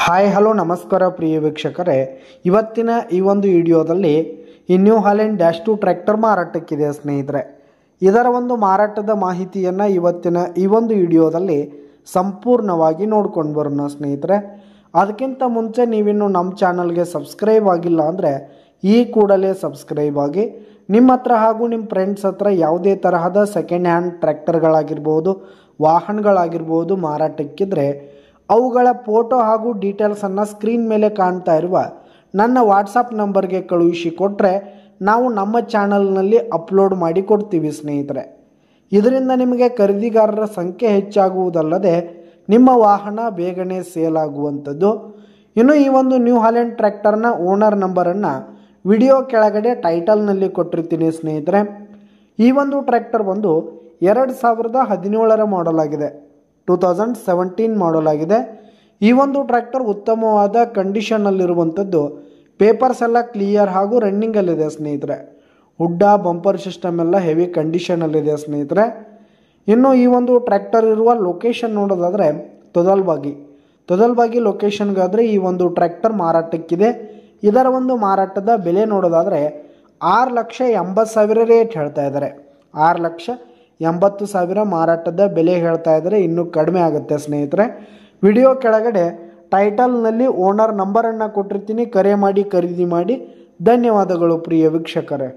Hi hello ನಮಸ್ಕಾರ ಪ್ರಿಯ ವೀಕ್ಷಕರೇ, ಇವತ್ತಿನ ಈ ಒಂದು ವಿಡಿಯೋದಲ್ಲಿ ಈ ನ್ಯೂ ಹಾಲೆಂಡ್ -2 ಟ್ರ್ಯಾಕ್ಟರ್ ಮಾರಾಟಕ್ಕಿದೆ ಸ್ನೇಹಿತರೆ. ಇದರ ಒಂದು ಮಾರಾಟದ ಮಾಹಿತಿಯನ್ನು ಇವತ್ತಿನ ಈ ಒಂದು ವಿಡಿಯೋದಲ್ಲಿ ಸಂಪೂರ್ಣವಾಗಿ ನೋಡ್ಕೊಂಡು ಬರೋಣ ಸ್ನೇಹಿತರೆ. ಅದಕ್ಕಿಂತ ಮುಂಚೆ ನೀವಿನ್ನು ನಮ್ಮ ಚಾನಲ್ಗೆ ಸಬ್ಸ್ಕ್ರೈಬ್ ಆಗಿಲ್ಲ ಅಂದರೆ ಈ ಕೂಡಲೇ ಸಬ್ಸ್ಕ್ರೈಬ್ ಆಗಿ. ನಿಮ್ಮ ಹತ್ರ ಹಾಗೂ ನಿಮ್ಮ ಫ್ರೆಂಡ್ಸ್ ಹತ್ರ ಯಾವುದೇ ತರಹದ ಸೆಕೆಂಡ್ ಹ್ಯಾಂಡ್ ಟ್ರ್ಯಾಕ್ಟರ್ಗಳಾಗಿರ್ಬೋದು, ವಾಹನಗಳಾಗಿರ್ಬೋದು ಮಾರಾಟಕ್ಕಿದ್ರೆ ಅವುಗಳ ಫೋಟೋ ಹಾಗೂ ಡೀಟೇಲ್ಸನ್ನು ಸ್ಕ್ರೀನ್ ಮೇಲೆ ಕಾಣ್ತಾ ಇರುವ ನನ್ನ ವಾಟ್ಸಪ್ ನಂಬರ್ಗೆ ಕಳುಹಿಸಿ ಕೊಟ್ಟರೆ ನಾವು ನಮ್ಮ ಚಾನಲ್ನಲ್ಲಿ ಅಪ್ಲೋಡ್ ಮಾಡಿ ಕೊಡ್ತೀವಿ ಸ್ನೇಹಿತರೆ. ಇದರಿಂದ ನಿಮಗೆ ಖರೀದಿಗಾರರ ಸಂಖ್ಯೆ ಹೆಚ್ಚಾಗುವುದಲ್ಲದೆ ನಿಮ್ಮ ವಾಹನ ಬೇಗನೆ ಸೇಲ್ ಆಗುವಂಥದ್ದು. ಇನ್ನು ಈ ಒಂದು ನ್ಯೂ ಹಾಲೆಂಡ್ ಟ್ರ್ಯಾಕ್ಟರ್ನ ಓನರ್ ನಂಬರನ್ನು ವಿಡಿಯೋ ಕೆಳಗಡೆ ಟೈಟಲ್ನಲ್ಲಿ ಕೊಟ್ಟಿರ್ತೀನಿ ಸ್ನೇಹಿತರೆ. ಈ ಒಂದು ಟ್ರ್ಯಾಕ್ಟರ್ ಬಂದು 2017ರ ಮಾಡಲ್ ಆಗಿದೆ, 2017 ಮಾಡಲ್ ಆಗಿದೆ. ಈ ಒಂದು ಟ್ರ್ಯಾಕ್ಟರ್ ಉತ್ತಮವಾದ ಕಂಡೀಷನ್ನಲ್ಲಿರುವಂಥದ್ದು. ಪೇಪರ್ಸ್ ಎಲ್ಲ ಕ್ಲಿಯರ್ ಹಾಗೂ ರನ್ನಿಂಗಲ್ಲಿದೆ ಸ್ನೇಹಿತರೆ. ಹುಡ್ಡ ಬಂಪರ್ ಸಿಸ್ಟಮ್ ಎಲ್ಲ ಹೆವಿ ಕಂಡೀಷನಲ್ಲಿದೆ ಸ್ನೇಹಿತರೆ. ಇನ್ನು ಈ ಒಂದು ಟ್ರ್ಯಾಕ್ಟರ್ ಇರುವ ಲೊಕೇಶನ್ ನೋಡೋದಾದರೆ ತೊದಲ್ಬಾಗಿ ಲೊಕೇಶನ್ಗಾದರೆ ಈ ಒಂದು ಟ್ರ್ಯಾಕ್ಟರ್ ಮಾರಾಟಕ್ಕಿದೆ. ಇದರ ಒಂದು ಮಾರಾಟದ ಬೆಲೆ ನೋಡೋದಾದರೆ 6,80,000 ರೇಟ್ ಹೇಳ್ತಾ ಇದ್ದಾರೆ. 6,80,000 ಮಾರಾಟದ ಬೆಲೆ ಹೇಳ್ತಾ ಇದ್ದಾರೆ. ಇನ್ನೂ ಕಡಿಮೆ ಆಗುತ್ತೆ ಸ್ನೇಹಿತರೆ. ವಿಡಿಯೋ ಕೆಳಗಡೆ ಟೈಟಲ್ನಲ್ಲಿ ಓನರ್ ನಂಬರನ್ನು ಕೊಟ್ಟಿರ್ತೀನಿ, ಕರೆ ಮಾಡಿ ಖರೀದಿ ಮಾಡಿ. ಧನ್ಯವಾದಗಳು ಪ್ರಿಯ ವೀಕ್ಷಕರೇ.